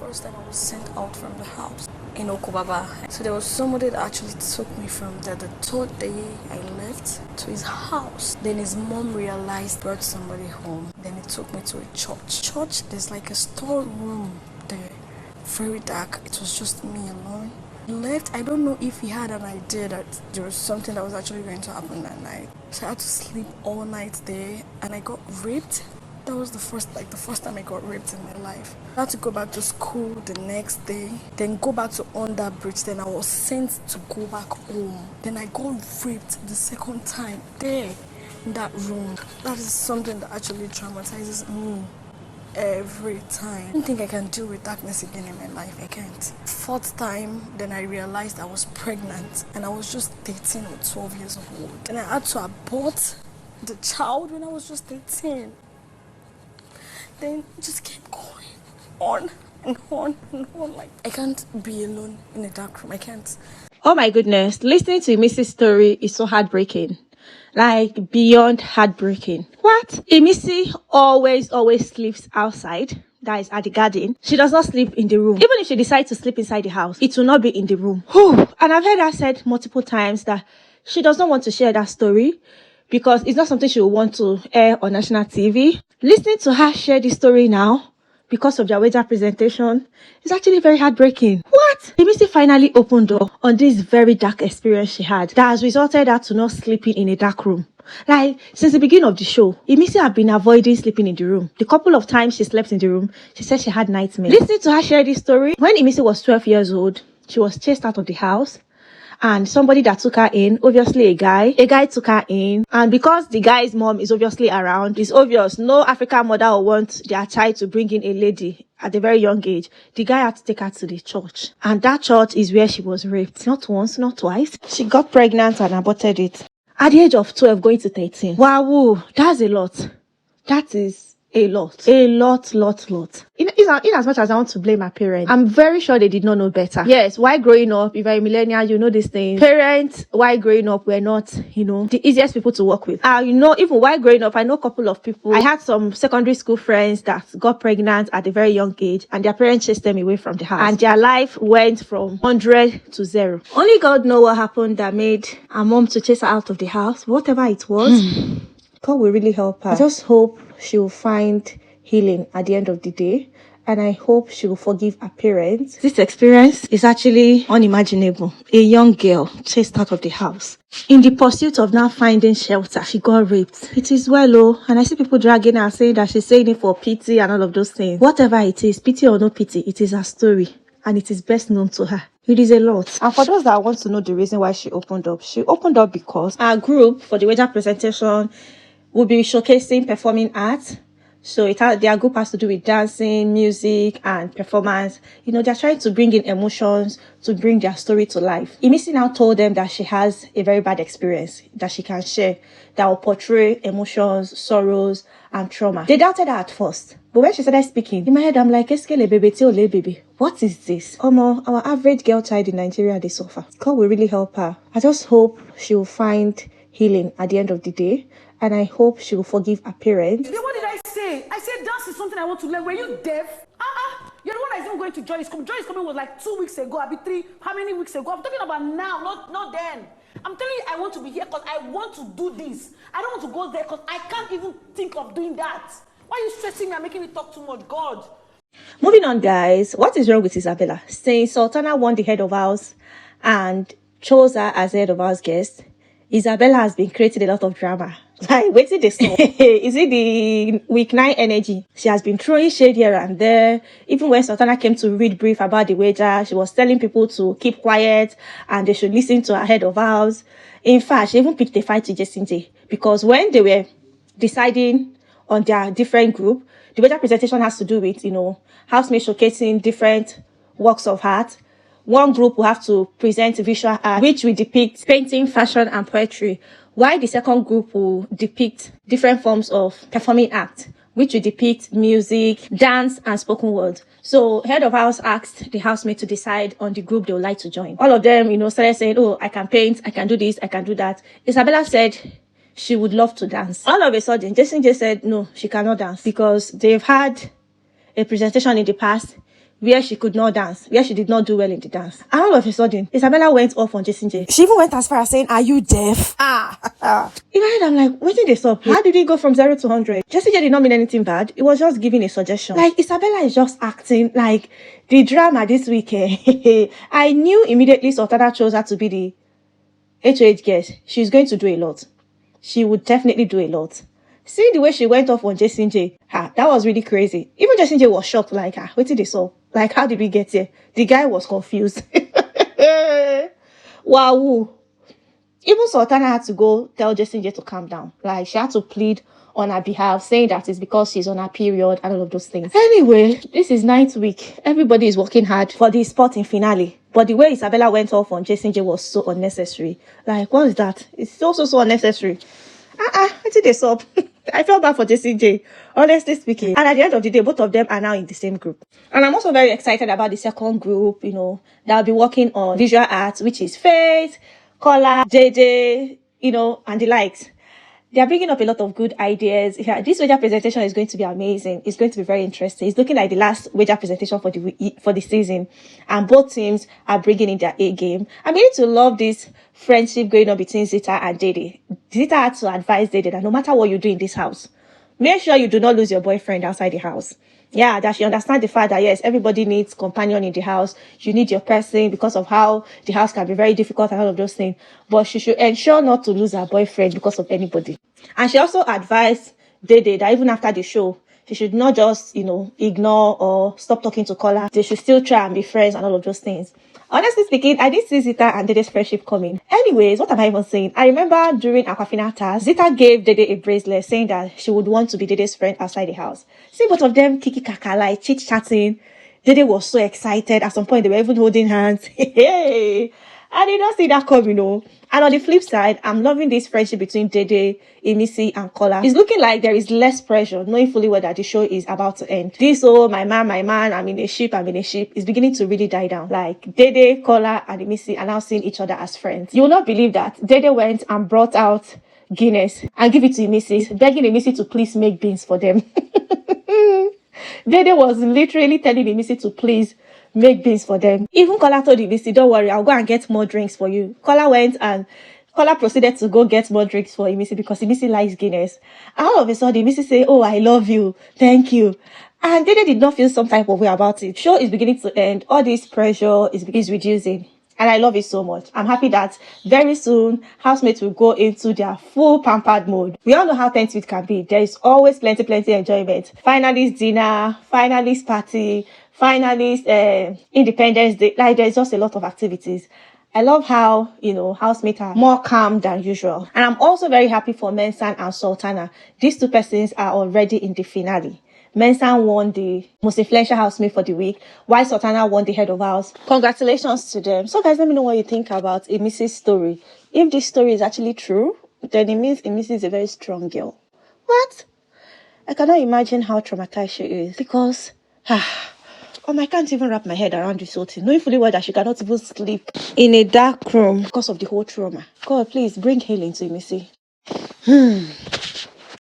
first time I was sent out from the house in Okobaba. So there was somebody that actually took me from there. The third day I left to his house. Then his mom realized, brought somebody home. Then he took me to a church. There's like a storeroom there. Very dark. It was just me alone. He left. I don't know if he had an idea that there was something that was actually going to happen that night. So I had to sleep all night there and I got raped. That was the first time I got raped in my life. I had to go back to school the next day, then go back to under bridge. Then I was sent to go back home. Then I got raped the second time there in that room. That is something that actually traumatizes me every time. I don't think I can deal with darkness again in my life. I can't. Fourth time, then I realized I was pregnant and I was just 13 or 12 years old. And I had to abort the child when I was just 13. Then it just kept going on and on and on. Like, I can't be alone in a dark room. I can't. Oh my goodness. Listening to Missy's story is so heartbreaking. Like, beyond heartbreaking. What? Imisi always sleeps outside. That is at the garden. She does not sleep in the room. Even if she decides to sleep inside the house, it will not be in the room. Whew. And I've heard her said multiple times that she does not want to share that story because it's not something she will want to air on national TV. Listening to her share this story now, because of their Bbnaija presentation, is actually very heartbreaking. What? Imisi finally opened up on this very dark experience she had that has resulted her to not sleeping in a dark room. Like, since the beginning of the show, Imisi had been avoiding sleeping in the room. The couple of times she slept in the room, she said she had nightmares. Listening to her share this story, when Imisi was 12 years old, she was chased out of the house. And somebody that took her in, obviously a guy took her in. And because the guy's mom is obviously around, it's obvious no African mother will want their child to bring in a lady at a very young age. The guy had to take her to the church. And that church is where she was raped. Not once, not twice. She got pregnant and aborted it. At the age of 12, going to 13. Wow, that's a lot. That is a lot. In as much as I want to blame my parents, I'm very sure they did not know better. Yes, while growing up, if you're a millennial, you know these things. Parents, while growing up, were not, the easiest people to work with. Even while growing up, I know a couple of people. I had some secondary school friends that got pregnant at a very young age, and their parents chased them away from the house. And their life went from 100 to 0. Only God knows what happened that made her mom to chase her out of the house. Whatever it was, God will really help her. I just hope she will find healing at the end of the day. And I hope she will forgive her parents. This experience is actually unimaginable. A young girl chased out of the house. In the pursuit of now finding shelter, she got raped. It is well, oh. And I see people dragging her, saying that she's saying it for pity and all of those things. Whatever it is, pity or no pity, it is her story. And it is best known to her. It is a lot. And for those that want to know the reason why she opened up because our group for the Bbnaija presentation will be showcasing performing arts. So their group has to do with dancing, music, and performance. They're trying to bring in emotions to bring their story to life. Imisi now told them that she has a very bad experience that she can share that will portray emotions, sorrows, and trauma. They doubted her at first. But when she started speaking, in my head, I'm like, baby, what is this? Our average girl child in Nigeria, they suffer. God will really help her. I just hope she will find healing at the end of the day. And I hope she will forgive her parents. What did I say? I said dance is something I want to learn. Were you deaf? You're the one that's even going to Joy is Coming. Joy is Coming was like 2 weeks ago. I'll be 3. How many weeks ago? I'm talking about now, not then. I'm telling you, I want to be here because I want to do this. I don't want to go there because I can't even think of doing that. Why are you stressing me and making me talk too much? God. Moving on, guys. What is wrong with Isabella? Since Sultana won the head of house and chose her as head of house guest, Isabella has been creating a lot of drama. Like, wait till this song. Is it the week 9 energy? She has been throwing shade here and there. Even when Sultana came to read brief about the Bbnaija, she was telling people to keep quiet and they should listen to her head of house. In fact, she even picked a fight to Jacinte because when they were deciding on their different group, the Bbnaija presentation has to do with, housemates showcasing different works of art. One group will have to present visual art, which will depict painting, fashion, and poetry, while the second group will depict different forms of performing art, which will depict music, dance, and spoken word. So, head of house asked the housemate to decide on the group they would like to join. All of them, started saying, oh, I can paint, I can do this, I can do that. Isabella said she would love to dance. All of a sudden, Jason just said, no, she cannot dance because they've had a presentation in the past where she could not dance, where she did not do well in the dance. And all of a sudden, Isabella went off on Jason J. She even went as far as saying, "Are you deaf?" In my head, I'm like, what did they stop? How did it go from 0 to 100? Jason J did not mean anything bad. It was just giving a suggestion. Like, Isabella is just acting like the drama this weekend. I knew immediately Sultana chose her to be the HOH guest. She's going to do a lot. She would definitely do a lot. See the way she went off on Jason J. That was really crazy. Even Jason J was shocked, like, what did they saw? Like, how did we get here? The guy was confused. Wow. Even Sultana had to go tell Jason J to calm down. Like, she had to plead on her behalf, saying that it's because she's on her period and all of those things. Anyway, this is 9th week. Everybody is working hard for the sporting finale. But the way Isabella went off on Jason J was so unnecessary. Like, what is that? It's also so unnecessary. What did they stop? I felt bad for Jason J, honestly speaking. And at the end of the day, both of them are now in the same group. And I'm also very excited about the second group, you know, that'll be working on visual arts, which is Faith, Kola, JJ, you know, and the likes. They are bringing up a lot of good ideas. Yeah, this wager presentation is going to be amazing. It's going to be very interesting. It's looking like the last wager presentation for the season. And both teams are bringing in their A game. I'm beginning to love this friendship going on between Zita and Dede. Zita had to advise Dede that no matter what you do in this house, make sure you do not lose your boyfriend outside the house. Yeah, that she understands the fact that, yes, everybody needs companion in the house. You need your person because of how the house can be very difficult and all of those things. But she should ensure not to lose her boyfriend because of anybody. And she also advised Dede that even after the show, she should not just, you know, ignore or stop talking to Kola. They should still try and be friends and all of those things. Honestly speaking, I did see Zita and Dede's friendship coming. Anyways, what am I even saying? I remember during Aquafina task, Zita gave Dede a bracelet saying that she would want to be Dede's friend outside the house. See both of them kiki kaka, like chit-chatting. Dede was so excited. At some point, they were even holding hands. Hey, I did not see that coming, you know. And on the flip side, I'm loving this friendship between Dede, Imisi, and Kola. It's looking like there is less pressure, knowing fully well that the show is about to end. This, oh, my man, I'm in a ship, is beginning to really die down. Like, Dede, Kola, and Imisi are now seeing each other as friends. You will not believe that Dede went and brought out Guinness and give it to Imisi, begging Imisi to please make beans for them. Dede was literally telling Imisi to please make beans for them. Even Kola told Imisi, don't worry, I'll go and get more drinks for you. Kola went and Kola proceeded to go get more drinks for Imisi because Imisi likes Guinness. And all of a sudden, Imisi say, oh, I love you. Thank you. And Dede did not feel some type of way about it. Show is beginning to end. All this pressure is reducing. And I love it so much. I'm happy that very soon, housemates will go into their full pampered mode. We all know how 10th week can be. There is always plenty enjoyment. Finalist dinner, finalist party, finalist Independence Day. Like, there's just a lot of activities. I love how, you know, housemates are more calm than usual. And I'm also very happy for Mensan and Sultana. These two persons are already in the finale. Mensan won the most influential housemate for the week, while Sultana won the head of house. Congratulations to them. So guys, let me know what you think about Imisi's story. If this story is actually true, then it means Imisi is a very strong girl. What? I cannot imagine how traumatized she is because, I can't even wrap my head around this whole thing. Knowing fully well that she cannot even sleep in a dark room because of the whole trauma. God, please bring healing to Imisi.